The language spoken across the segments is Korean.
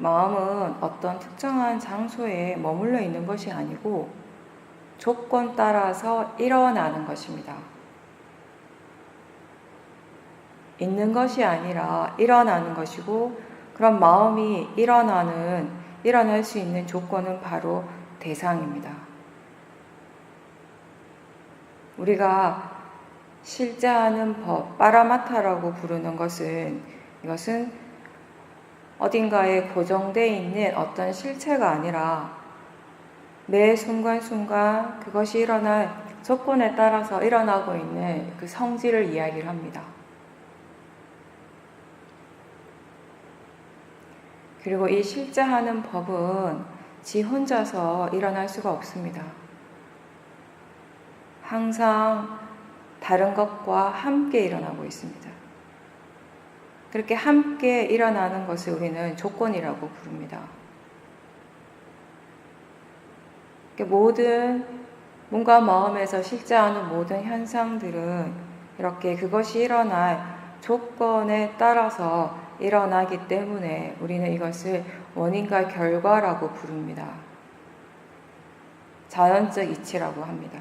마음은 어떤 특정한 장소에 머물러 있는 것이 아니고 조건 따라서 일어나는 것입니다. 있는 것이 아니라 일어나는 것이고, 그런 마음이 일어날 수 있는 조건은 바로 대상입니다. 우리가 실제하는 법, 파라마타라고 부르는 이것은 어딘가에 고정되어 있는 어떤 실체가 아니라 매 순간순간 그것이 일어날 조건에 따라서 일어나고 있는 그 성질을 이야기를 합니다. 그리고 이 실제하는 법은 지 혼자서 일어날 수가 없습니다. 항상 다른 것과 함께 일어나고 있습니다. 그렇게 함께 일어나는 것을 우리는 조건이라고 부릅니다. 뭔가 마음에서 실제하는 모든 현상들은 이렇게 그것이 일어날 조건에 따라서 일어나기 때문에 우리는 이것을 원인과 결과라고 부릅니다. 자연적 이치라고 합니다.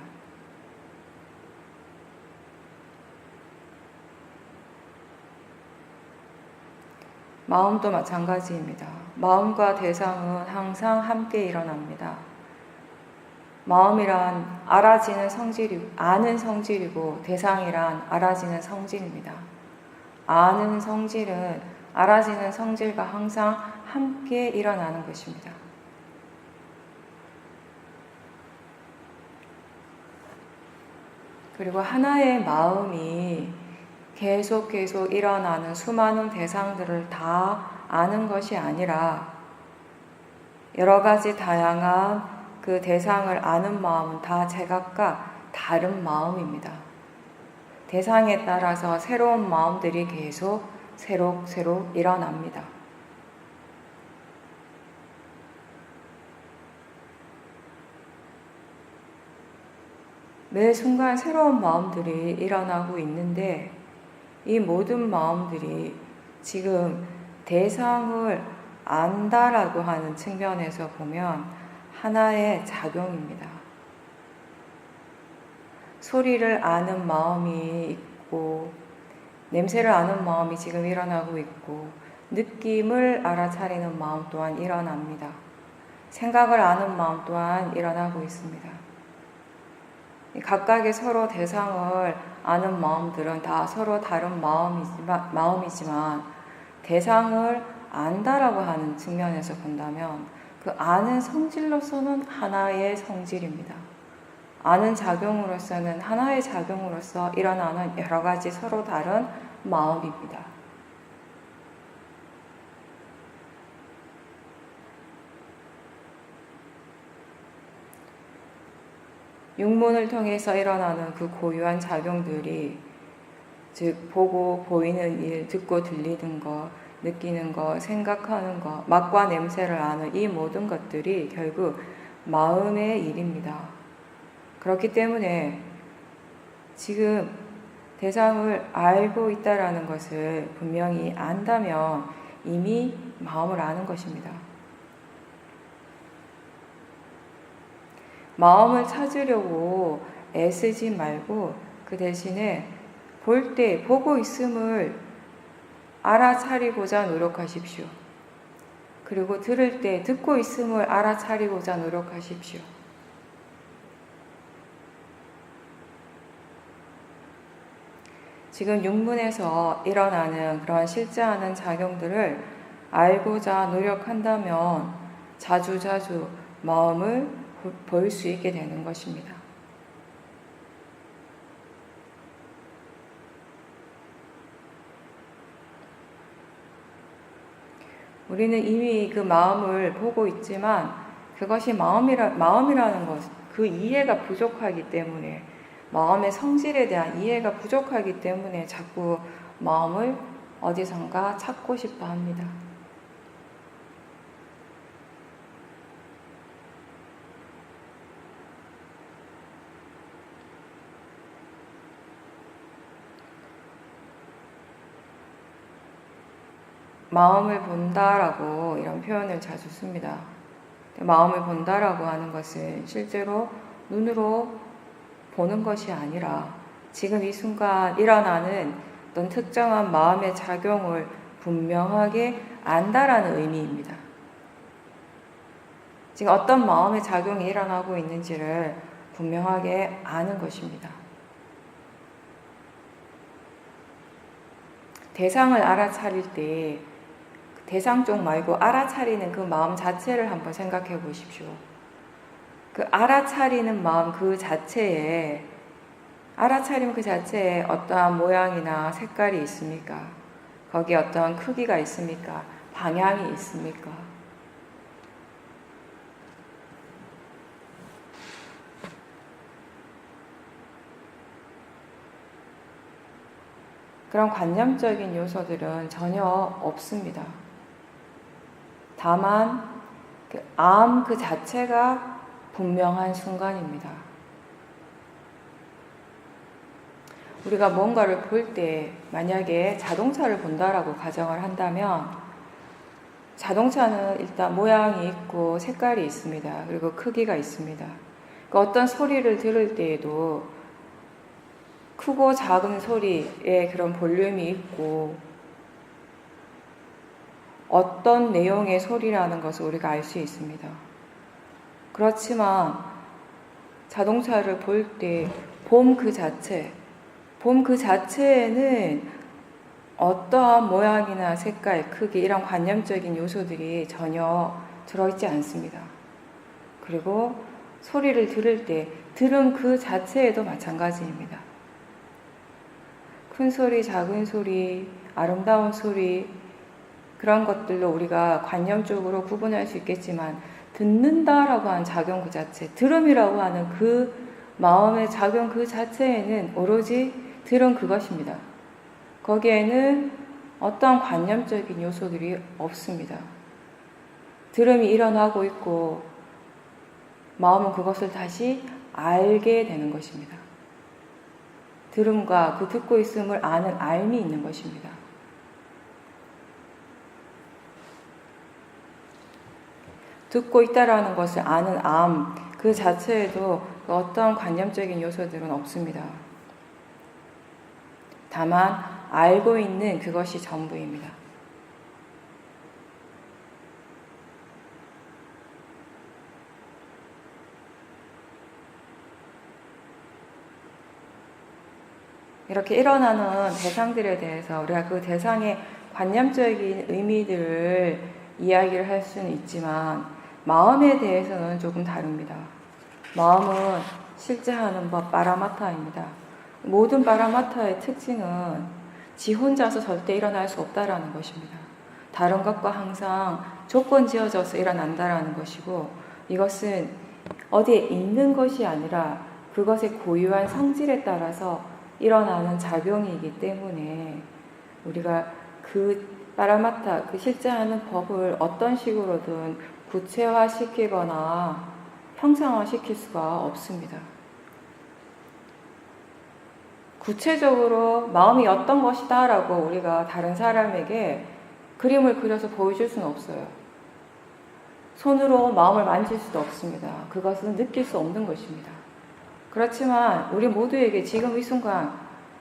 마음도 마찬가지입니다. 마음과 대상은 항상 함께 일어납니다. 마음이란 아는 성질이고 대상이란 알아지는 성질입니다. 아는 성질은 알아지는 성질과 항상 함께 일어나는 것입니다. 그리고 하나의 마음이 계속 일어나는 수많은 대상들을 다 아는 것이 아니라 여러 가지 다양한 그 대상을 아는 마음은 다 제각각 다른 마음입니다. 대상에 따라서 새로운 마음들이 계속 새록 일어납니다. 매 순간 새로운 마음들이 일어나고 있는데 이 모든 마음들이 지금 대상을 안다라고 하는 측면에서 보면 하나의 작용입니다. 소리를 아는 마음이 있고, 냄새를 아는 마음이 지금 일어나고 있고, 느낌을 알아차리는 마음 또한 일어납니다. 생각을 아는 마음 또한 일어나고 있습니다. 각각의 서로 대상을 아는 마음들은 다 서로 다른 마음이지만 대상을 안다라고 하는 측면에서 본다면 그 아는 성질로서는 하나의 성질입니다. 아는 작용으로서는 하나의 작용으로서 일어나는 여러 가지 서로 다른 마음입니다. 육문을 통해서 일어나는 그 고유한 작용들이, 즉 보고 보이는 일, 듣고 들리는 것, 느끼는 것, 생각하는 것, 맛과 냄새를 아는 이 모든 것들이 결국 마음의 일입니다. 그렇기 때문에 지금 대상을 알고 있다라는 것을 분명히 안다면 이미 마음을 아는 것입니다. 마음을 찾으려고 애쓰지 말고 그 대신에 보고 있음을 알아차리고자 노력하십시오. 그리고 들을 때 듣고 있음을 알아차리고자 노력하십시오. 지금 육문에서 일어나는 그러한 실제하는 작용들을 알고자 노력한다면 자주자주 마음을 볼 수 있게 되는 것입니다. 우리는 이미 그 마음을 보고 있지만 그것이 마음이라는 것, 그 이해가 부족하기 때문에, 마음의 성질에 대한 이해가 부족하기 때문에 자꾸 마음을 어디선가 찾고 싶어 합니다. 마음을 본다라고 이런 표현을 자주 씁니다. 마음을 본다라고 하는 것은 실제로 눈으로 보는 것이 아니라 지금 이 순간 일어나는 어떤 특정한 마음의 작용을 분명하게 안다라는 의미입니다. 지금 어떤 마음의 작용이 일어나고 있는지를 분명하게 아는 것입니다. 대상을 알아차릴 때 대상 쪽 말고 알아차리는 그 마음 자체를 한번 생각해 보십시오. 그 알아차리는 마음 그 자체에 알아차림 그 자체에 어떠한 모양이나 색깔이 있습니까? 거기에 어떠한 크기가 있습니까? 방향이 있습니까? 그런 관념적인 요소들은 전혀 없습니다. 다만 암 그 자체가 분명한 순간입니다. 우리가 뭔가를 볼 때 만약에 자동차를 본다라고 가정을 한다면 자동차는 일단 모양이 있고 색깔이 있습니다. 그리고 크기가 있습니다. 어떤 소리를 들을 때에도 크고 작은 소리에 그런 볼륨이 있고 어떤 내용의 소리라는 것을 우리가 알 수 있습니다. 그렇지만 자동차를 볼 때 봄 그 자체에는 어떠한 모양이나 색깔, 크기 이런 관념적인 요소들이 전혀 들어있지 않습니다. 그리고 소리를 들을 때 들음 그 자체에도 마찬가지입니다. 큰 소리, 작은 소리, 아름다운 소리 그런 것들로 우리가 관념적으로 구분할 수 있겠지만 듣는다라고 하는 작용 그 자체, 들음이라고 하는 그 마음의 작용 그 자체에는 오로지 들음 그것입니다. 거기에는 어떠한 관념적인 요소들이 없습니다. 들음이 일어나고 있고 마음은 그것을 다시 알게 되는 것입니다. 들음과 그 듣고 있음을 아는 알미 있는 것입니다. 듣고 있다라는 것을 아는 암, 그 자체에도 어떤 관념적인 요소들은 없습니다. 다만 알고 있는 그것이 전부입니다. 이렇게 일어나는 대상들에 대해서 우리가 그 대상의 관념적인 의미들을 이야기를 할 수는 있지만 마음에 대해서는 조금 다릅니다. 마음은 실제 하는 법 빠라마타입니다. 모든 빠라마타의 특징은 지 혼자서 절대 일어날 수 없다라는 것입니다. 다른 것과 항상 조건 지어져서 일어난다라는 것이고 이것은 어디에 있는 것이 아니라 그것의 고유한 성질에 따라서 일어나는 작용이기 때문에 우리가 그 빠라마타, 그 실제 하는 법을 어떤 식으로든 구체화시키거나 형상화시킬 수가 없습니다. 구체적으로 마음이 어떤 것이다 라고 우리가 다른 사람에게 그림을 그려서 보여줄 수는 없어요. 손으로 마음을 만질 수도 없습니다. 그것은 느낄 수 없는 것입니다. 그렇지만 우리 모두에게 지금 이 순간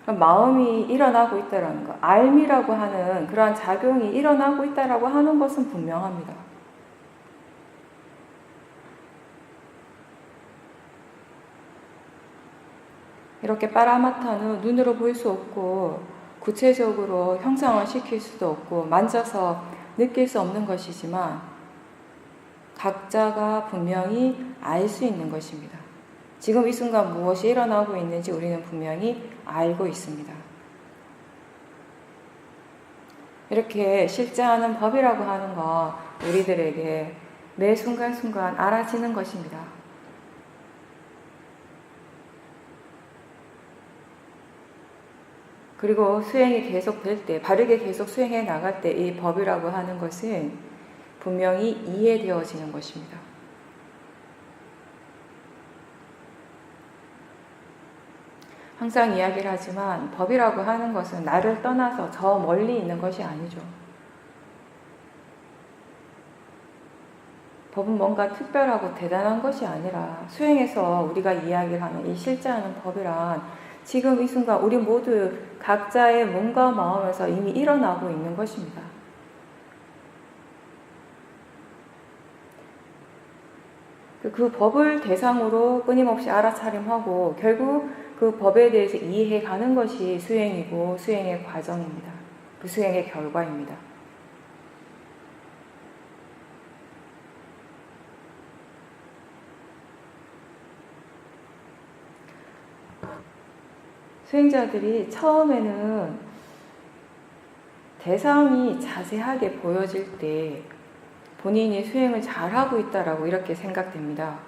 마음이 일어나고 있다는 것, 알미라고 하는 그러한 작용이 일어나고 있다라고 하는 것은 분명합니다. 이렇게 빠라마타는 눈으로 볼 수 없고 구체적으로 형상화 시킬 수도 없고 만져서 느낄 수 없는 것이지만 각자가 분명히 알 수 있는 것입니다. 지금 이 순간 무엇이 일어나고 있는지 우리는 분명히 알고 있습니다. 이렇게 실제하는 법이라고 하는 거 우리들에게 매 순간순간 알아지는 것입니다. 그리고 수행이 계속될 때, 바르게 계속 수행해 나갈 때 이 법이라고 하는 것은 분명히 이해되어지는 것입니다. 항상 이야기를 하지만 법이라고 하는 것은 나를 떠나서 저 멀리 있는 것이 아니죠. 법은 뭔가 특별하고 대단한 것이 아니라 수행해서 우리가 이야기를 하는 이 실제하는 법이란 지금 이 순간 우리 모두 각자의 몸과 마음에서 이미 일어나고 있는 것입니다. 그 법을 대상으로 끊임없이 알아차림하고 결국 그 법에 대해서 이해해 가는 것이 수행이고 수행의 과정입니다. 그 수행의 결과입니다. 수행자들이 처음에는 대상이 자세하게 보여질 때 본인이 수행을 잘하고 있다라고 이렇게 생각됩니다.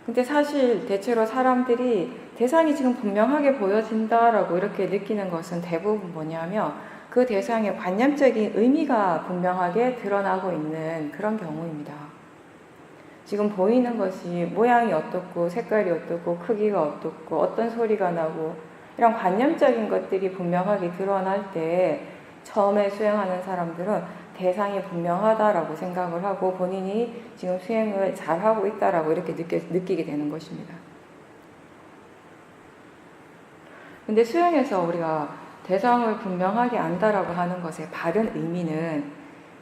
근데 사실 대체로 사람들이 대상이 지금 분명하게 보여진다라고 이렇게 느끼는 것은 대부분 뭐냐면 그 대상의 관념적인 의미가 분명하게 드러나고 있는 그런 경우입니다. 지금 보이는 것이 모양이 어떻고 색깔이 어떻고 크기가 어떻고 어떤 소리가 나고 이런 관념적인 것들이 분명하게 드러날 때 처음에 수행하는 사람들은 대상이 분명하다라고 생각을 하고 본인이 지금 수행을 잘하고 있다라고 이렇게 느끼게 되는 것입니다. 근데 수행에서 우리가 대상을 분명하게 안다라고 하는 것의 바른 의미는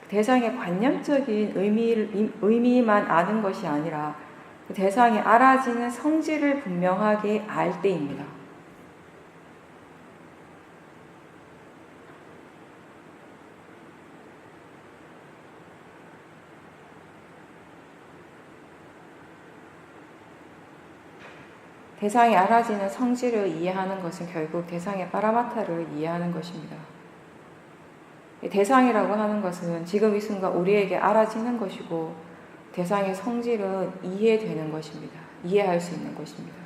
대상의 관념적인 의미만 아는 것이 아니라 그 대상이 알아지는 성질을 분명하게 알 때입니다. 대상이 알아지는 성질을 이해하는 것은 결국 대상의 파라마타를 이해하는 것입니다. 대상이라고 하는 것은 지금 이 순간 우리에게 알아지는 것이고 대상의 성질은 이해되는 것입니다. 이해할 수 있는 것입니다.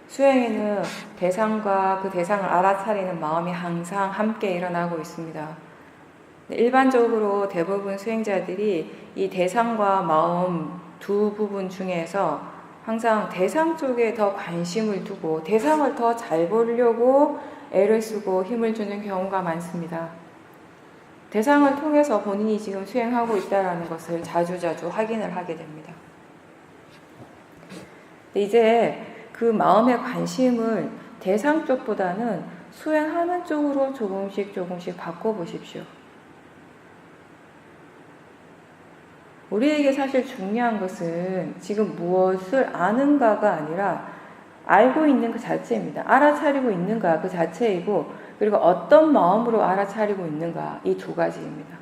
수행에는 대상과 그 대상을 알아차리는 마음이 항상 함께 일어나고 있습니다. 일반적으로 대부분 수행자들이 이 대상과 마음 두 부분 중에서 항상 대상 쪽에 더 관심을 두고 대상을 더 잘 보려고 애를 쓰고 힘을 주는 경우가 많습니다. 대상을 통해서 본인이 지금 수행하고 있다는 것을 자주자주 확인을 하게 됩니다. 이제 그 마음의 관심을 대상 쪽보다는 수행하는 쪽으로 조금씩 바꿔보십시오. 우리에게 사실 중요한 것은 지금 무엇을 아는가가 아니라 알고 있는 그 자체입니다. 알아차리고 있는가 그 자체이고 그리고 어떤 마음으로 알아차리고 있는가 이 두 가지입니다.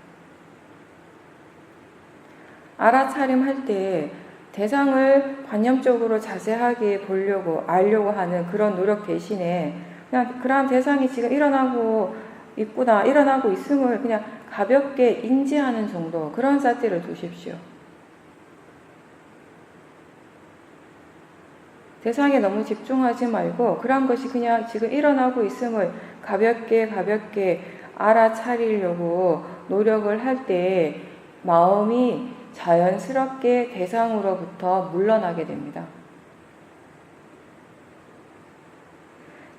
알아차림할 때 대상을 관념적으로 자세하게 보려고 알려고 하는 그런 노력 대신에 그냥 그런 대상이 지금 일어나고 있구나 일어나고 있음을 그냥 가볍게 인지하는 정도 그런 사태를 두십시오. 대상에 너무 집중하지 말고 그런 것이 그냥 지금 일어나고 있음을 가볍게 알아차리려고 노력을 할 때 마음이 자연스럽게 대상으로부터 물러나게 됩니다.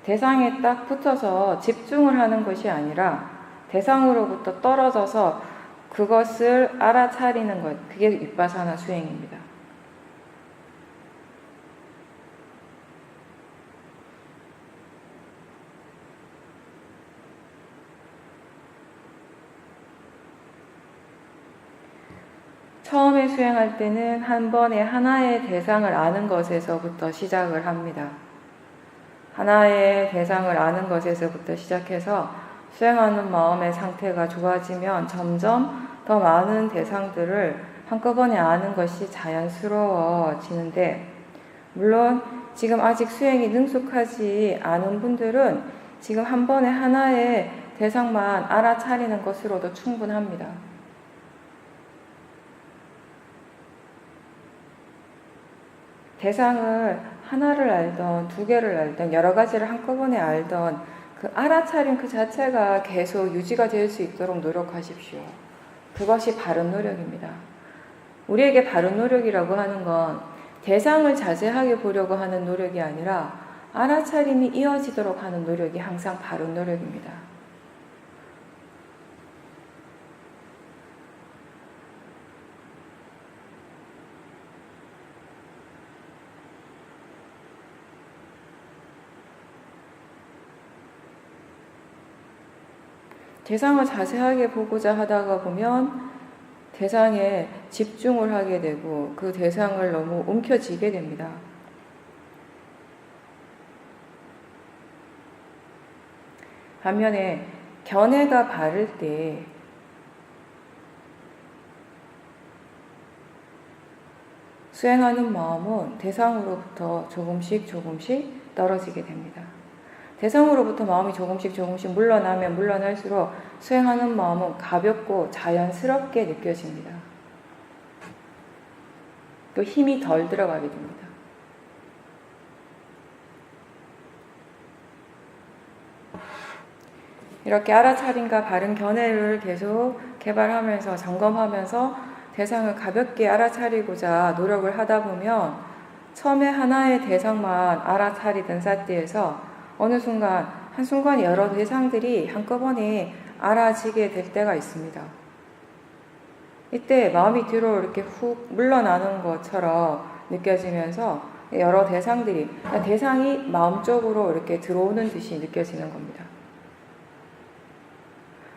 대상에 딱 붙어서 집중을 하는 것이 아니라 대상으로부터 떨어져서 그것을 알아차리는 것, 그게 윗바사나 수행입니다. 처음에 수행할 때는 한 번에 하나의 대상을 아는 것에서부터 시작을 합니다. 하나의 대상을 아는 것에서부터 시작해서 수행하는 마음의 상태가 좋아지면 점점 더 많은 대상들을 한꺼번에 아는 것이 자연스러워지는데 물론 지금 아직 수행이 능숙하지 않은 분들은 지금 한 번에 하나의 대상만 알아차리는 것으로도 충분합니다. 대상을 하나를 알던 두 개를 알던 여러 가지를 한꺼번에 알던 그 알아차림 그 자체가 계속 유지가 될 수 있도록 노력하십시오. 그것이 바른 노력입니다. 우리에게 바른 노력이라고 하는 건 대상을 자세하게 보려고 하는 노력이 아니라 알아차림이 이어지도록 하는 노력이 항상 바른 노력입니다. 대상을 자세하게 보고자 하다가 보면 대상에 집중을 하게 되고 그 대상을 너무 움켜쥐게 됩니다. 반면에 견해가 바를 때 수행하는 마음은 대상으로부터 조금씩 떨어지게 됩니다. 대상으로부터 마음이 조금씩 물러나면 물러날수록 수행하는 마음은 가볍고 자연스럽게 느껴집니다. 또 힘이 덜 들어가게 됩니다. 이렇게 알아차림과 바른 견해를 계속 개발하면서 점검하면서 대상을 가볍게 알아차리고자 노력을 하다 보면 처음에 하나의 대상만 알아차리던 사띠에서 어느 순간 한순간에 여러 대상들이 한꺼번에 알아지게 될 때가 있습니다. 이때 마음이 뒤로 이렇게 훅 물러나는 것처럼 느껴지면서 여러 대상들이 대상이 마음 쪽으로 이렇게 들어오는 듯이 느껴지는 겁니다.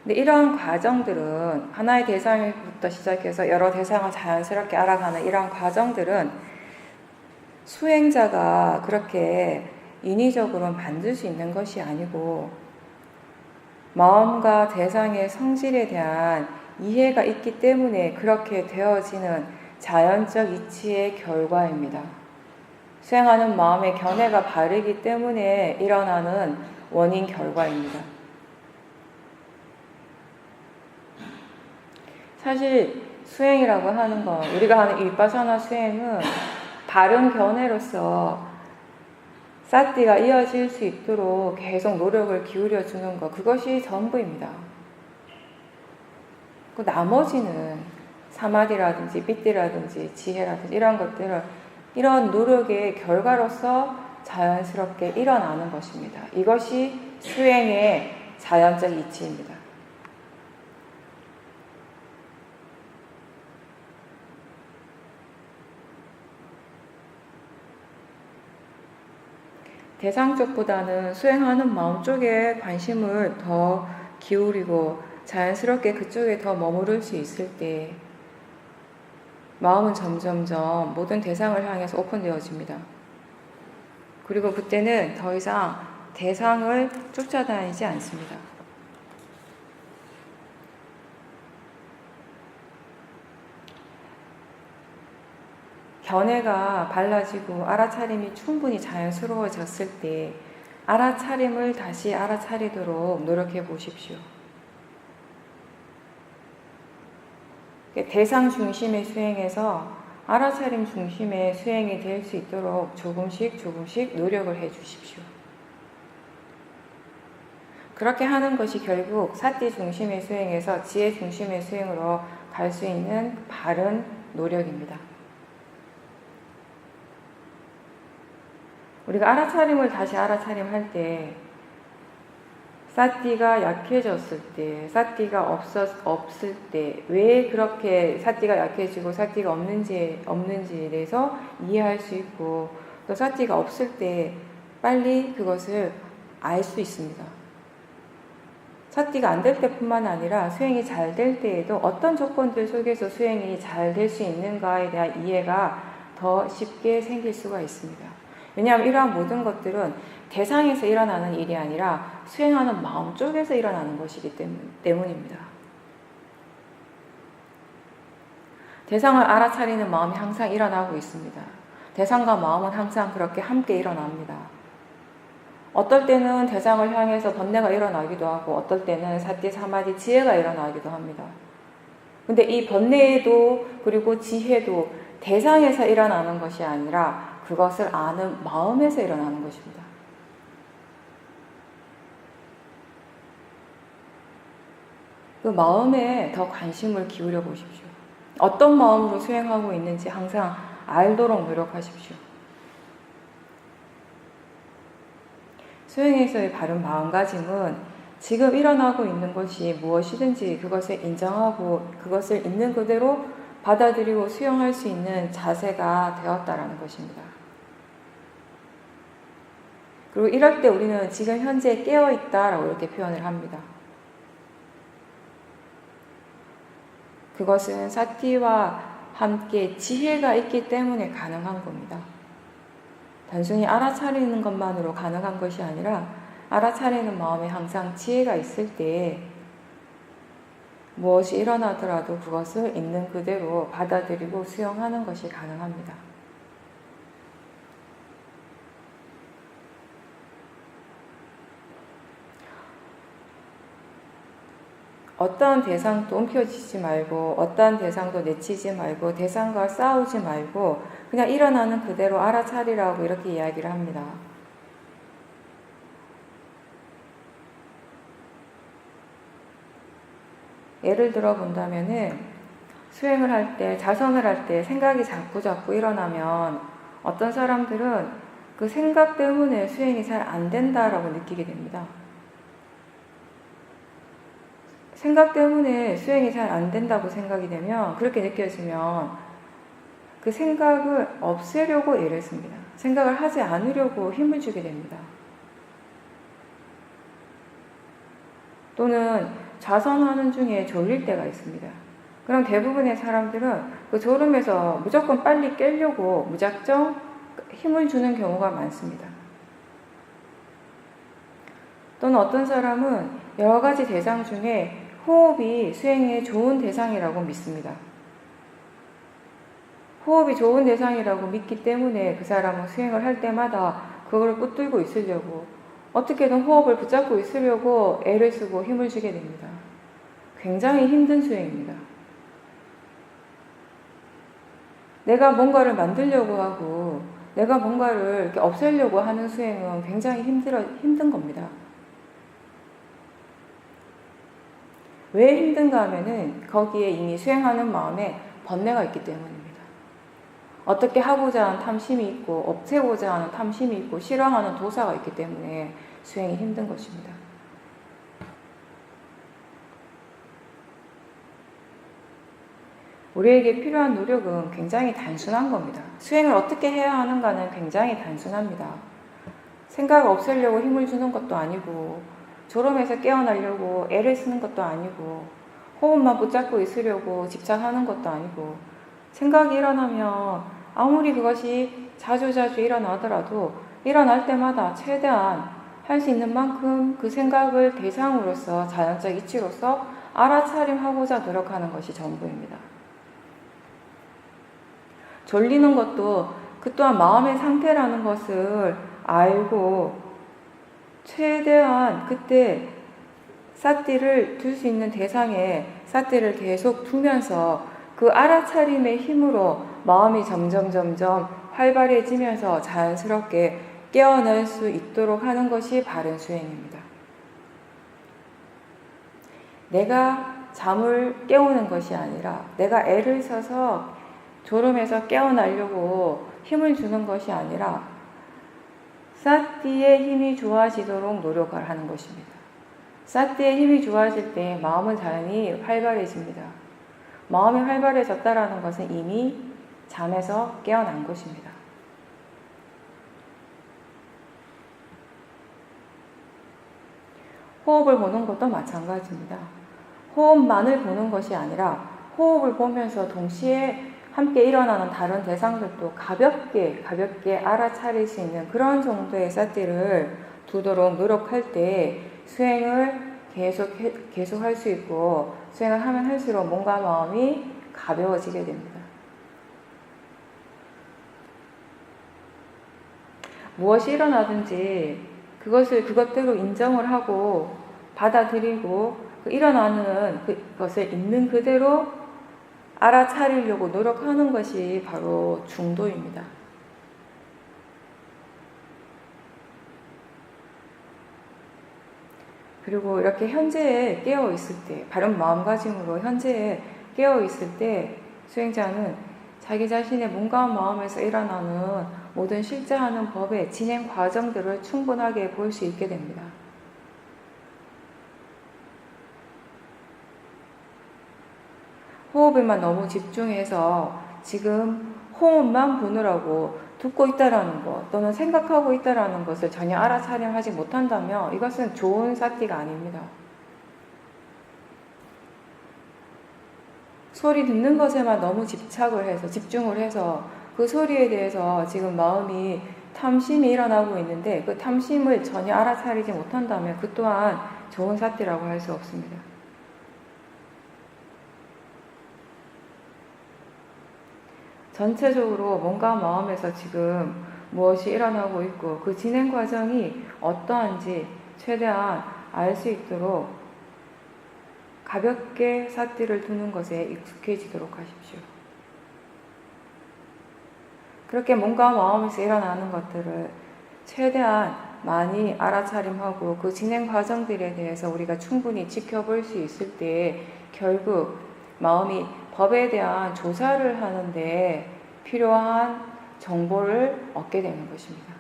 근데 이러한 과정들은 하나의 대상부터 시작해서 여러 대상을 자연스럽게 알아가는 이러한 과정들은 수행자가 그렇게 인위적으로 만들 수 있는 것이 아니고 마음과 대상의 성질에 대한 이해가 있기 때문에 그렇게 되어지는 자연적 이치의 결과입니다. 수행하는 마음의 견해가 바르기 때문에 일어나는 원인 결과입니다. 사실 수행이라고 하는 건 우리가 하는 위파사나 수행은 바른 견해로서 사띠가 이어질 수 있도록 계속 노력을 기울여 주는 것, 그것이 전부입니다. 그 나머지는 사마디라든지 삐띠라든지 지혜라든지 이런 것들은 이런 노력의 결과로서 자연스럽게 일어나는 것입니다. 이것이 수행의 자연적 이치입니다. 대상 쪽보다는 수행하는 마음 쪽에 관심을 더 기울이고 자연스럽게 그쪽에 더 머무를 수 있을 때 마음은 점점점 모든 대상을 향해서 오픈되어집니다. 그리고 그때는 더 이상 대상을 쫓아다니지 않습니다. 견해가 발라지고 알아차림이 충분히 자연스러워졌을 때 알아차림을 다시 알아차리도록 노력해 보십시오. 대상 중심의 수행에서 알아차림 중심의 수행이 될 수 있도록 조금씩 노력을 해 주십시오. 그렇게 하는 것이 결국 사띠 중심의 수행에서 지혜 중심의 수행으로 갈 수 있는 바른 노력입니다. 우리가 알아차림을 다시 알아차림할 때 사띠가 약해졌을 때, 사띠가 없을 때 왜 그렇게 사띠가 약해지고 사띠가 없는지에 대해서 이해할 수 있고 또 사띠가 없을 때 빨리 그것을 알 수 있습니다. 사띠가 안 될 때뿐만 아니라 수행이 잘 될 때에도 어떤 조건들 속에서 수행이 잘 될 수 있는가에 대한 이해가 더 쉽게 생길 수가 있습니다. 왜냐하면 이러한 모든 것들은 대상에서 일어나는 일이 아니라 수행하는 마음 쪽에서 일어나는 것이기 때문입니다. 대상을 알아차리는 마음이 항상 일어나고 있습니다. 대상과 마음은 항상 그렇게 함께 일어납니다. 어떨 때는 대상을 향해서 번뇌가 일어나기도 하고 어떨 때는 사띠, 사마디, 지혜가 일어나기도 합니다. 근데 이 번뇌도 그리고 지혜도 대상에서 일어나는 것이 아니라 그것을 아는 마음에서 일어나는 것입니다. 그 마음에 더 관심을 기울여 보십시오. 어떤 마음으로 수행하고 있는지 항상 알도록 노력하십시오. 수행에서의 바른 마음가짐은 지금 일어나고 있는 것이 무엇이든지 그것을 인정하고 그것을 있는 그대로 받아들이고 수용할 수 있는 자세가 되었다라는 것입니다. 그리고 이럴 때 우리는 지금 현재 깨어있다라고 이렇게 표현을 합니다. 그것은 사티와 함께 지혜가 있기 때문에 가능한 겁니다. 단순히 알아차리는 것만으로 가능한 것이 아니라 알아차리는 마음에 항상 지혜가 있을 때 무엇이 일어나더라도 그것을 있는 그대로 받아들이고 수용하는 것이 가능합니다. 어떠한 대상도 움켜쥐지 말고 어떠한 대상도 내치지 말고 대상과 싸우지 말고 그냥 일어나는 그대로 알아차리라고 이렇게 이야기를 합니다. 예를 들어 본다면은 수행을 할 때, 자성을 할 때 생각이 자꾸 일어나면 어떤 사람들은 그 생각 때문에 수행이 잘 안 된다라고 느끼게 됩니다. 생각 때문에 수행이 잘 안 된다고 생각이 되면, 그렇게 느껴지면 그 생각을 없애려고 애를 씁니다. 생각을 하지 않으려고 힘을 주게 됩니다. 또는 자선하는 중에 졸릴 때가 있습니다. 그럼 대부분의 사람들은 그 졸음에서 무조건 빨리 깨려고 무작정 힘을 주는 경우가 많습니다. 또는 어떤 사람은 여러 가지 대상 중에 호흡이 수행에 좋은 대상이라고 믿습니다. 호흡이 좋은 대상이라고 믿기 때문에 그 사람은 수행을 할 때마다 그걸 붙들고 있으려고 어떻게든 호흡을 붙잡고 있으려고 애를 쓰고 힘을 주게 됩니다. 굉장히 힘든 수행입니다. 내가 뭔가를 만들려고 하고 내가 뭔가를 이렇게 없애려고 하는 수행은 굉장히 힘든 겁니다. 왜 힘든가 하면은 거기에 이미 수행하는 마음에 번뇌가 있기 때문입니다. 어떻게 하고자 하는 탐심이 있고 없애고자 하는 탐심이 있고 싫어하는 도사가 있기 때문에 수행이 힘든 것입니다. 우리에게 필요한 노력은 굉장히 단순한 겁니다. 수행을 어떻게 해야 하는가는 굉장히 단순합니다. 생각을 없애려고 힘을 주는 것도 아니고 졸음에서 깨어나려고 애를 쓰는 것도 아니고 호흡만 붙잡고 있으려고 집착하는 것도 아니고 생각이 일어나면 아무리 그것이 자주 일어나더라도 일어날 때마다 최대한 할 수 있는 만큼 그 생각을 대상으로서 자연적 이치로서 알아차림하고자 노력하는 것이 전부입니다. 졸리는 것도 그 또한 마음의 상태라는 것을 알고 최대한 그때 사띠를 둘 수 있는 대상에 사띠를 계속 두면서 그 알아차림의 힘으로 마음이 점점 활발해지면서 자연스럽게 깨어날 수 있도록 하는 것이 바른 수행입니다. 내가 잠을 깨우는 것이 아니라 내가 애를 써서 졸음에서 깨어나려고 힘을 주는 것이 아니라 사띠의 힘이 좋아지도록 노력을 하는 것입니다. 사띠의 힘이 좋아질 때 마음은 자연히 활발해집니다. 마음이 활발해졌다라는 것은 이미 잠에서 깨어난 것입니다. 호흡을 보는 것도 마찬가지입니다. 호흡만을 보는 것이 아니라 호흡을 보면서 동시에 함께 일어나는 다른 대상들도 가볍게 알아차릴 수 있는 그런 정도의 사띠를 두도록 노력할 때 수행을 계속 할 수 있고 수행을 하면 할수록 몸과 마음이 가벼워지게 됩니다. 무엇이 일어나든지 그것대로 인정을 하고 받아들이고 일어나는 그것을 있는 그대로 알아차리려고 노력하는 것이 바로 중도입니다. 그리고 이렇게 현재에 깨어 있을 때, 바른 마음가짐으로 현재에 깨어 있을 때 수행자는 자기 자신의 몸과 마음에서 일어나는 모든 실제하는 법의 진행 과정들을 충분하게 볼 수 있게 됩니다. 호흡에만 너무 집중해서 지금 호흡만 보느라고 듣고 있다라는 것 또는 생각하고 있다라는 것을 전혀 알아차림하지 못한다면 이것은 좋은 사띠가 아닙니다. 소리 듣는 것에만 너무 집중을 해서 그 소리에 대해서 지금 마음이 탐심이 일어나고 있는데 그 탐심을 전혀 알아차리지 못한다면 그 또한 좋은 사띠라고 할 수 없습니다. 전체적으로 뭔가 마음에서 지금 무엇이 일어나고 있고 그 진행 과정이 어떠한지 최대한 알 수 있도록 가볍게 사띠를 두는 것에 익숙해지도록 하십시오. 그렇게 뭔가 마음에서 일어나는 것들을 최대한 많이 알아차림하고 그 진행 과정들에 대해서 우리가 충분히 지켜볼 수 있을 때 결국 마음이 법에 대한 조사를 하는데 필요한 정보를 얻게 되는 것입니다.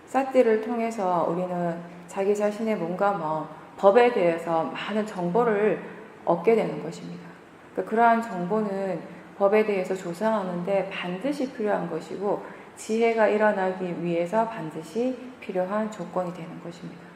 사띠를 통해서 우리는 자기 자신의 몸과 마음, 법에 대해서 많은 정보를 얻게 되는 것입니다. 그러한 정보는 법에 대해서 조사하는데 반드시 필요한 것이고 지혜가 일어나기 위해서 반드시 필요한 조건이 되는 것입니다.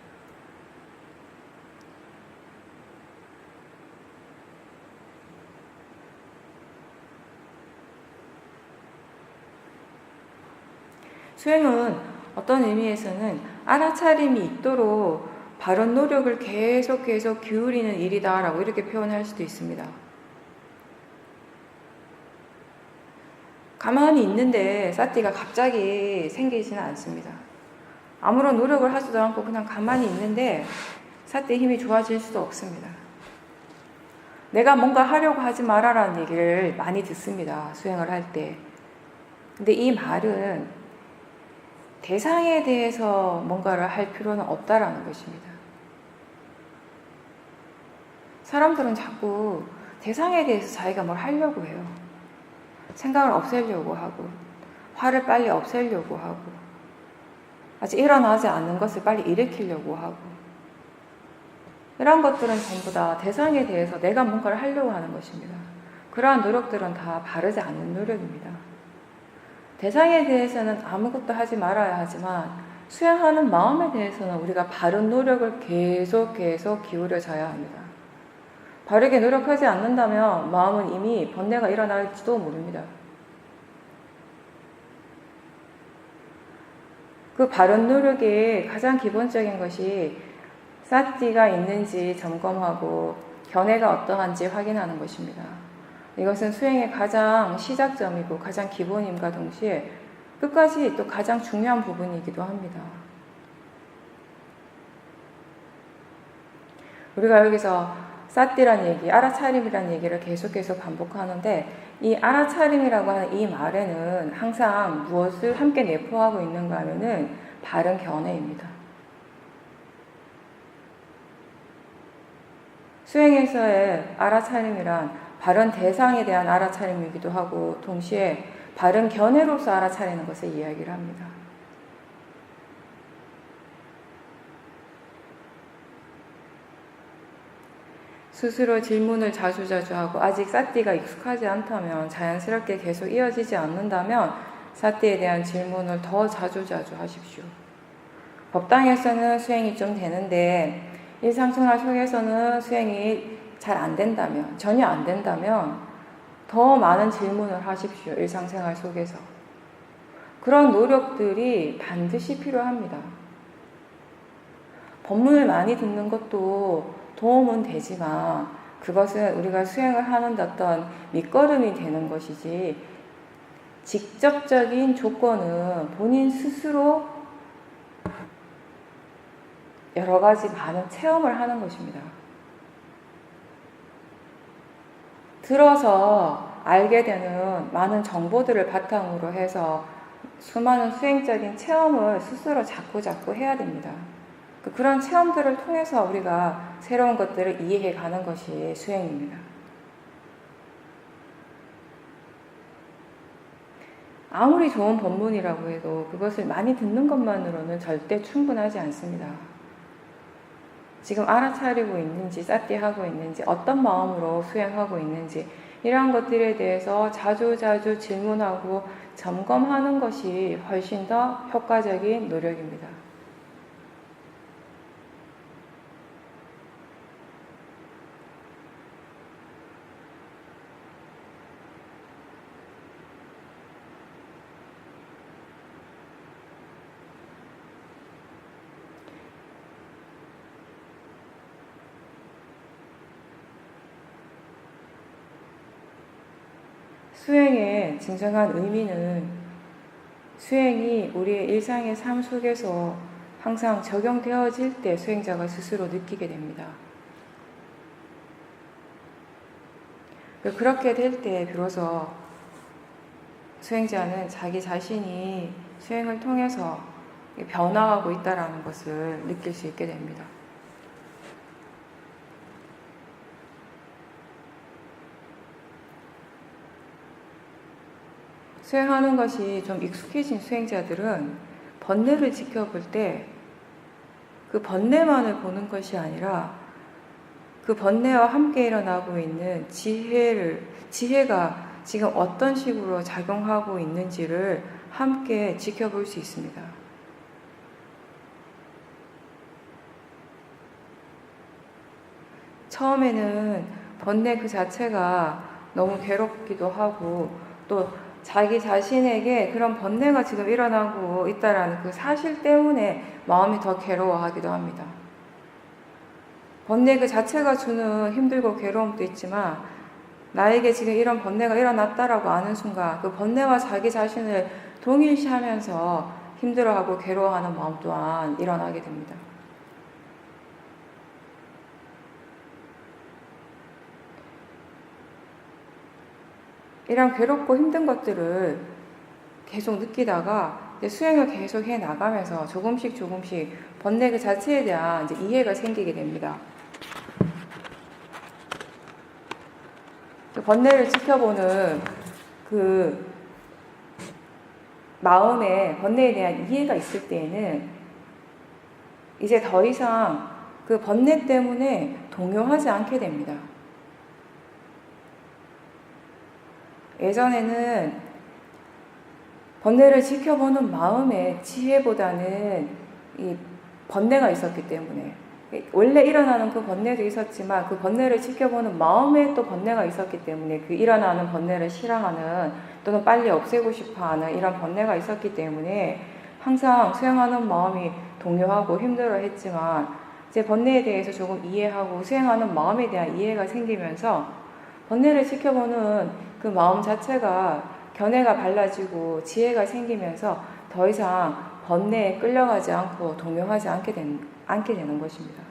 수행은 어떤 의미에서는 알아차림이 있도록 바른 노력을 계속 기울이는 일이다라고 이렇게 표현할 수도 있습니다. 가만히 있는데 사띠가 갑자기 생기지는 않습니다. 아무런 노력을 하지도 않고 그냥 가만히 있는데 사띠의 힘이 좋아질 수도 없습니다. 내가 뭔가 하려고 하지 마라라는 얘기를 많이 듣습니다. 수행을 할 때. 근데 이 말은 대상에 대해서 뭔가를 할 필요는 없다라는 것입니다. 사람들은 자꾸 대상에 대해서 자기가 뭘 하려고 해요. 생각을 없애려고 하고 화를 빨리 없애려고 하고 아직 일어나지 않는 것을 빨리 일으키려고 하고 이런 것들은 전부 다 대상에 대해서 내가 뭔가를 하려고 하는 것입니다. 그러한 노력들은 다 바르지 않는 노력입니다. 대상에 대해서는 아무것도 하지 말아야 하지만 수행하는 마음에 대해서는 우리가 바른 노력을 계속 기울여져야 합니다. 바르게 노력하지 않는다면 마음은 이미 번뇌가 일어날지도 모릅니다. 그 바른 노력의 가장 기본적인 것이 사띠가 있는지 점검하고 견해가 어떠한지 확인하는 것입니다. 이것은 수행의 가장 시작점이고 가장 기본임과 동시에 끝까지 또 가장 중요한 부분이기도 합니다. 우리가 여기서 사띠란 얘기, 알아차림이란 얘기를 계속 반복하는데 이 알아차림이라고 하는 이 말에는 항상 무엇을 함께 내포하고 있는가 하면은 바른 견해입니다. 수행에서의 알아차림이란 바른 대상에 대한 알아차림이기도 하고 동시에 바른 견해로서 알아차리는 것을 이야기를 합니다. 스스로 질문을 자주 하고 아직 사띠가 익숙하지 않다면 자연스럽게 계속 이어지지 않는다면 사띠에 대한 질문을 더 자주 하십시오. 법당에서는 수행이 좀 되는데 일상생활 속에서는 수행이 잘 안 된다면, 전혀 안 된다면 더 많은 질문을 하십시오. 일상생활 속에서. 그런 노력들이 반드시 필요합니다. 법문을 많이 듣는 것도 도움은 되지만 그것은 우리가 수행을 하는 어떤 밑거름이 되는 것이지 직접적인 조건은 본인 스스로 여러 가지 많은 체험을 하는 것입니다. 들어서 알게 되는 많은 정보들을 바탕으로 해서 수많은 수행적인 체험을 스스로 자꾸 해야 됩니다. 그런 체험들을 통해서 우리가 새로운 것들을 이해해 가는 것이 수행입니다. 아무리 좋은 법문이라고 해도 그것을 많이 듣는 것만으로는 절대 충분하지 않습니다. 지금 알아차리고 있는지, 사띠하고 있는지, 어떤 마음으로 수행하고 있는지 이러한 것들에 대해서 자주 질문하고 점검하는 것이 훨씬 더 효과적인 노력입니다. 수행의 진정한 의미는 수행이 우리의 일상의 삶 속에서 항상 적용되어질 때 수행자가 스스로 느끼게 됩니다. 그렇게 될 때 비로소 수행자는 자기 자신이 수행을 통해서 변화하고 있다는 것을 느낄 수 있게 됩니다. 수행하는 것이 좀 익숙해진 수행자들은 번뇌를 지켜볼 때 그 번뇌만을 보는 것이 아니라 그 번뇌와 함께 일어나고 있는 지혜가 지금 어떤 식으로 작용하고 있는지를 함께 지켜볼 수 있습니다. 처음에는 번뇌 그 자체가 너무 괴롭기도 하고 또 자기 자신에게 그런 번뇌가 지금 일어나고 있다는 그 사실 때문에 마음이 더 괴로워하기도 합니다. 번뇌 그 자체가 주는 힘들고 괴로움도 있지만 나에게 지금 이런 번뇌가 일어났다라고 아는 순간 그 번뇌와 자기 자신을 동일시하면서 힘들어하고 괴로워하는 마음 또한 일어나게 됩니다. 이런 괴롭고 힘든 것들을 계속 느끼다가 수행을 계속 해 나가면서 조금씩 번뇌 그 자체에 대한 이해가 생기게 됩니다. 번뇌를 지켜보는 그 마음에 번뇌에 대한 이해가 있을 때에는 이제 더 이상 그 번뇌 때문에 동요하지 않게 됩니다. 예전에는 번뇌를 지켜보는 마음의 지혜보다는 이 번뇌가 있었기 때문에 원래 일어나는 그 번뇌도 있었지만 그 번뇌를 지켜보는 마음에 또 번뇌가 있었기 때문에 그 일어나는 번뇌를 싫어하는 또는 빨리 없애고 싶어하는 이런 번뇌가 있었기 때문에 항상 수행하는 마음이 동요하고 힘들어했지만 이제 번뇌에 대해서 조금 이해하고 수행하는 마음에 대한 이해가 생기면서 번뇌를 지켜보는 그 마음 자체가 견해가 발라지고 지혜가 생기면서 더 이상 번뇌에 끌려가지 않고 동요하지 않게 되는 것입니다.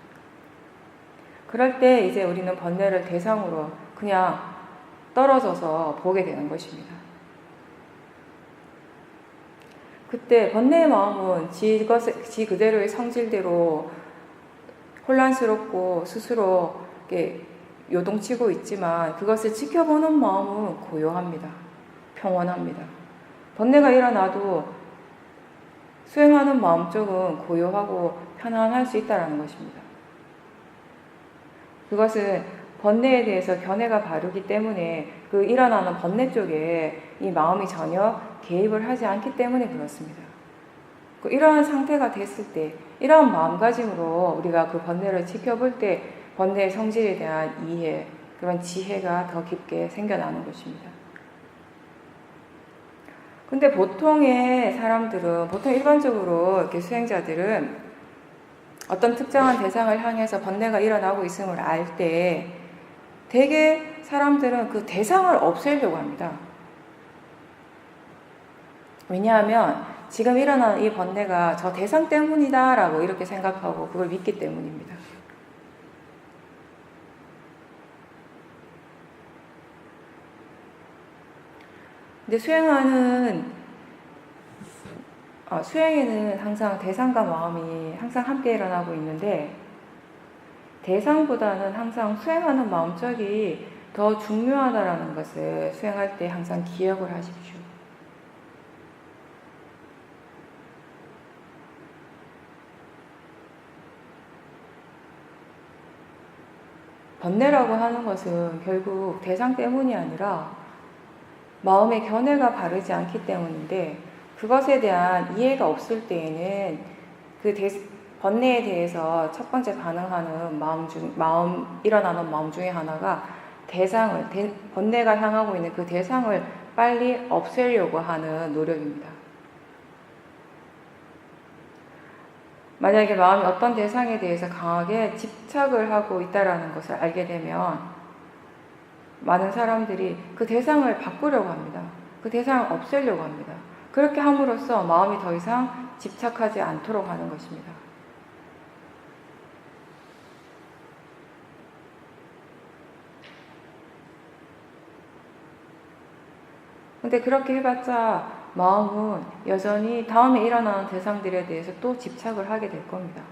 그럴 때 이제 우리는 번뇌를 대상으로 그냥 떨어져서 보게 되는 것입니다. 그때 번뇌의 마음은 지 그대로의 성질대로 혼란스럽고 스스로 요동치고 있지만 그것을 지켜보는 마음은 고요합니다. 평온합니다. 번뇌가 일어나도 수행하는 마음 쪽은 고요하고 편안할 수 있다는 것입니다. 그것은 번뇌에 대해서 견해가 바르기 때문에 그 일어나는 번뇌 쪽에 이 마음이 전혀 개입을 하지 않기 때문에 그렇습니다. 이러한 상태가 됐을 때 이러한 마음가짐으로 우리가 그 번뇌를 지켜볼 때 번뇌의 성질에 대한 이해, 그런 지혜가 더 깊게 생겨나는 것입니다. 근데 보통의 사람들은, 보통 일반적으로 이렇게 수행자들은 어떤 특정한 대상을 향해서 번뇌가 일어나고 있음을 알 때 대개 사람들은 그 대상을 없애려고 합니다. 왜냐하면 지금 일어나는 이 번뇌가 저 대상 때문이다 라고 이렇게 생각하고 그걸 믿기 때문입니다. 근데 수행에는 항상 대상과 마음이 항상 함께 일어나고 있는데 대상보다는 항상 수행하는 마음쪽이 더 중요하다는 것을 수행할 때 항상 기억을 하십시오. 번뇌라고 하는 것은 결국 대상 때문이 아니라 마음의 견해가 바르지 않기 때문인데 그것에 대한 이해가 없을 때에는 그 번뇌에 대해서 첫 번째 반응하는 일어나는 마음 중에 하나가 번뇌가 향하고 있는 그 대상을 빨리 없애려고 하는 노력입니다. 만약에 마음이 어떤 대상에 대해서 강하게 집착을 하고 있다는 것을 알게 되면 많은 사람들이 그 대상을 바꾸려고 합니다. 그 대상을 없애려고 합니다. 그렇게 함으로써 마음이 더 이상 집착하지 않도록 하는 것입니다. 근데 그렇게 해봤자 마음은 여전히 다음에 일어나는 대상들에 대해서 또 집착을 하게 될 겁니다.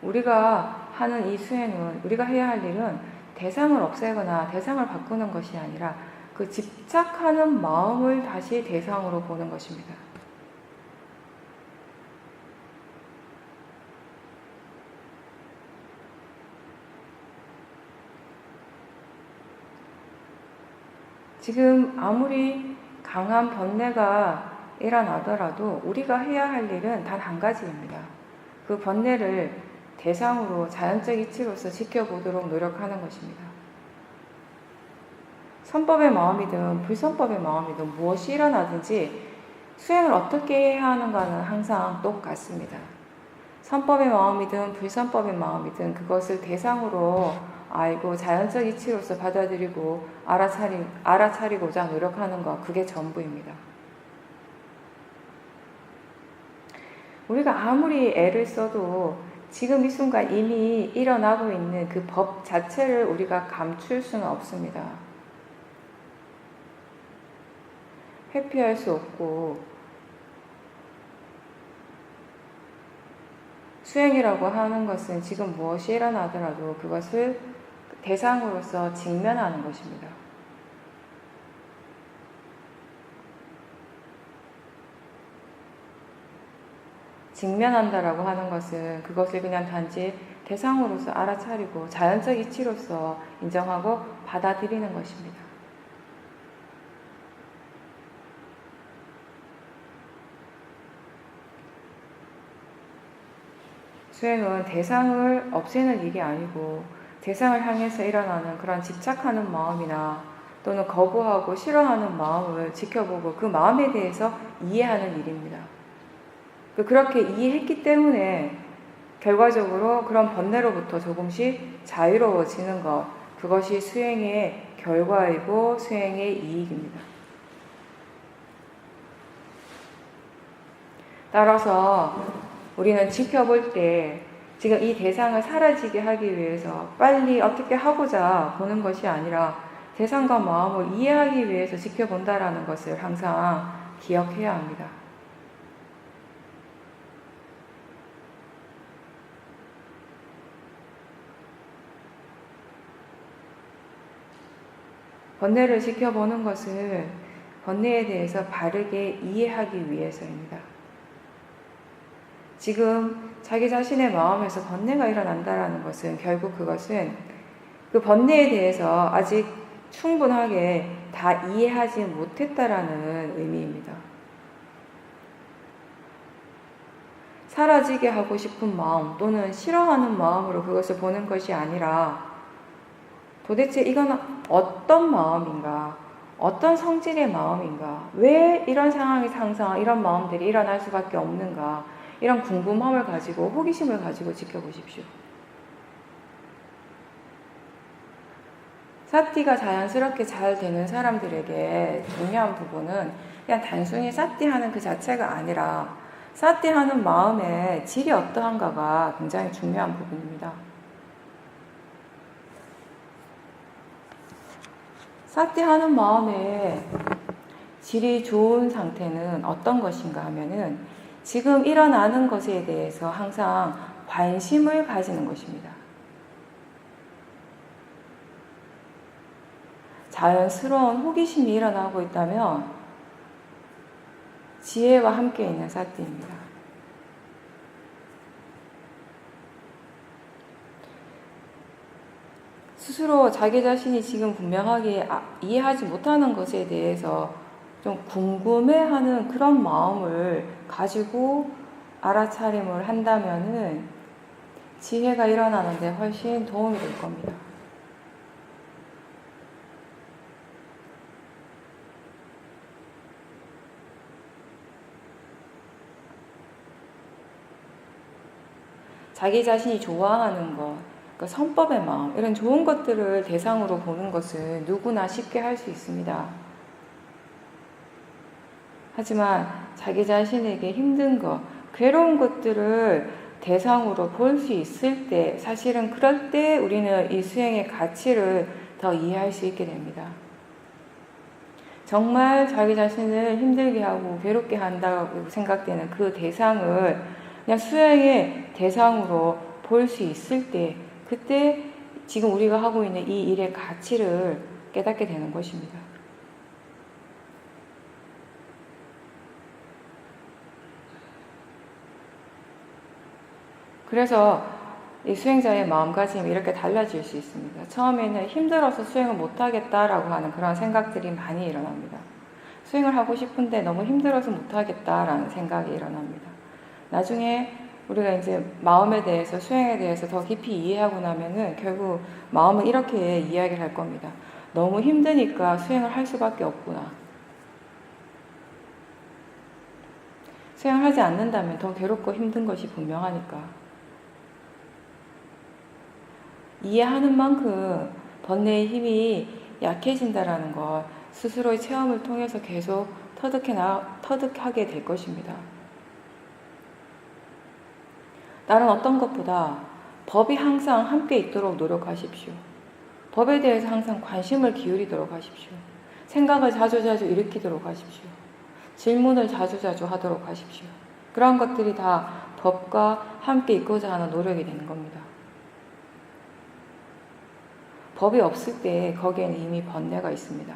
우리가 하는 이 수행은, 우리가 해야 할 일은 대상을 없애거나 대상을 바꾸는 것이 아니라 그 집착하는 마음을 다시 대상으로 보는 것입니다. 지금 아무리 강한 번뇌가 일어나더라도 우리가 해야 할 일은 단 한 가지입니다. 그 번뇌를 대상으로 자연적 이치로서 지켜보도록 노력하는 것입니다. 선법의 마음이든 불선법의 마음이든 무엇이 일어나든지 수행을 어떻게 해야 하는가는 항상 똑같습니다. 선법의 마음이든 불선법의 마음이든 그것을 대상으로 알고 자연적 이치로서 받아들이고 알아차리고자 노력하는 것, 그게 전부입니다. 우리가 아무리 애를 써도 지금 이 순간 이미 일어나고 있는 그 법 자체를 우리가 감출 수는 없습니다. 회피할 수 없고, 수행이라고 하는 것은 지금 무엇이 일어나더라도 그것을 대상으로서 직면하는 것입니다. 직면한다라고 하는 것은 그것을 그냥 단지 대상으로서 알아차리고 자연적 이치로서 인정하고 받아들이는 것입니다. 수행은 대상을 없애는 일이 아니고 대상을 향해서 일어나는 그런 집착하는 마음이나 또는 거부하고 싫어하는 마음을 지켜보고 그 마음에 대해서 이해하는 일입니다. 그렇게 이해했기 때문에 결과적으로 그런 번뇌로부터 조금씩 자유로워지는 것, 그것이 수행의 결과이고 수행의 이익입니다. 따라서 우리는 지켜볼 때 지금 이 대상을 사라지게 하기 위해서 빨리 어떻게 하고자 보는 것이 아니라 대상과 마음을 이해하기 위해서 지켜본다라는 것을 항상 기억해야 합니다. 번뇌를 지켜보는 것은 번뇌에 대해서 바르게 이해하기 위해서입니다. 지금 자기 자신의 마음에서 번뇌가 일어난다라는 것은 결국 그것은 그 번뇌에 대해서 아직 충분하게 다 이해하지 못했다라는 의미입니다. 사라지게 하고 싶은 마음 또는 싫어하는 마음으로 그것을 보는 것이 아니라 도대체 이건 어떤 마음인가? 어떤 성질의 마음인가? 왜 이런 상황에서 항상 이런 마음들이 일어날 수밖에 없는가? 이런 궁금함을 가지고 호기심을 가지고 지켜보십시오. 사티가 자연스럽게 잘 되는 사람들에게 중요한 부분은 그냥 단순히 사티하는 그 자체가 아니라 사티하는 마음의 질이 어떠한가가 굉장히 중요한 부분입니다. 사티하는 마음의 질이 좋은 상태는 어떤 것인가 하면은 지금 일어나는 것에 대해서 항상 관심을 가지는 것입니다. 자연스러운 호기심이 일어나고 있다면 지혜와 함께 있는 사티입니다. 스스로 자기 자신이 지금 분명하게 이해하지 못하는 것에 대해서 좀 궁금해하는 그런 마음을 가지고 알아차림을 한다면은 지혜가 일어나는데 훨씬 도움이 될 겁니다. 자기 자신이 좋아하는 것, 선법의 마음, 이런 좋은 것들을 대상으로 보는 것은 누구나 쉽게 할 수 있습니다. 하지만 자기 자신에게 힘든 것, 괴로운 것들을 대상으로 볼 수 있을 때, 사실은 그럴 때 우리는 이 수행의 가치를 더 이해할 수 있게 됩니다. 정말 자기 자신을 힘들게 하고 괴롭게 한다고 생각되는 그 대상을 그냥 수행의 대상으로 볼 수 있을 때, 그때 지금 우리가 하고 있는 이 일의 가치를 깨닫게 되는 것입니다. 그래서 이 수행자의 마음가짐이 이렇게 달라질 수 있습니다. 처음에는 힘들어서 수행을 못하겠다라고 하는 그런 생각들이 많이 일어납니다. 수행을 하고 싶은데 너무 힘들어서 못하겠다라는 생각이 일어납니다. 나중에 우리가 이제 마음에 대해서, 수행에 대해서 더 깊이 이해하고 나면은 결국 마음은 이렇게 이야기를 할 겁니다. 너무 힘드니까 수행을 할 수밖에 없구나. 수행을 하지 않는다면 더 괴롭고 힘든 것이 분명하니까. 이해하는 만큼 번뇌의 힘이 약해진다라는 것, 스스로의 체험을 통해서 계속 터득하게 될 것입니다. 다른 어떤 것보다 법이 항상 함께 있도록 노력하십시오. 법에 대해서 항상 관심을 기울이도록 하십시오. 생각을 자주자주 일으키도록 하십시오. 질문을 자주자주 하도록 하십시오. 그런 것들이 다 법과 함께 있고자 하는 노력이 되는 겁니다. 법이 없을 때 거기에는 이미 번뇌가 있습니다.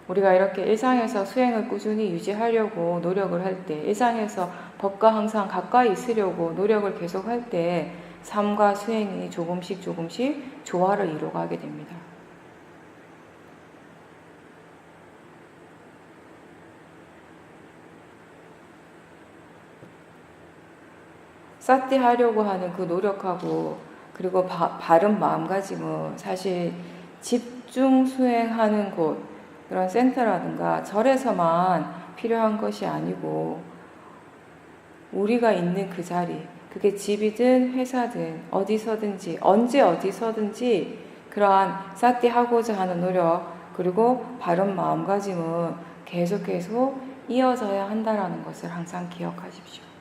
우리가 이렇게 일상에서 수행을 꾸준히 유지하려고 노력을 할 때, 일상에서 법과 항상 가까이 있으려고 노력을 계속할 때 삶과 수행이 조금씩 조화를 이루어가게 됩니다. 사띠하려고 하는 그 노력하고 그리고 바른 마음가짐은 사실 집중 수행하는 곳, 그런 센터라든가 절에서만 필요한 것이 아니고 우리가 있는 그 자리, 그게 집이든 회사든 어디서든지 언제 어디서든지 그러한 사띠하고자 하는 노력 그리고 바른 마음가짐은 계속 이어져야 한다는 것을 항상 기억하십시오.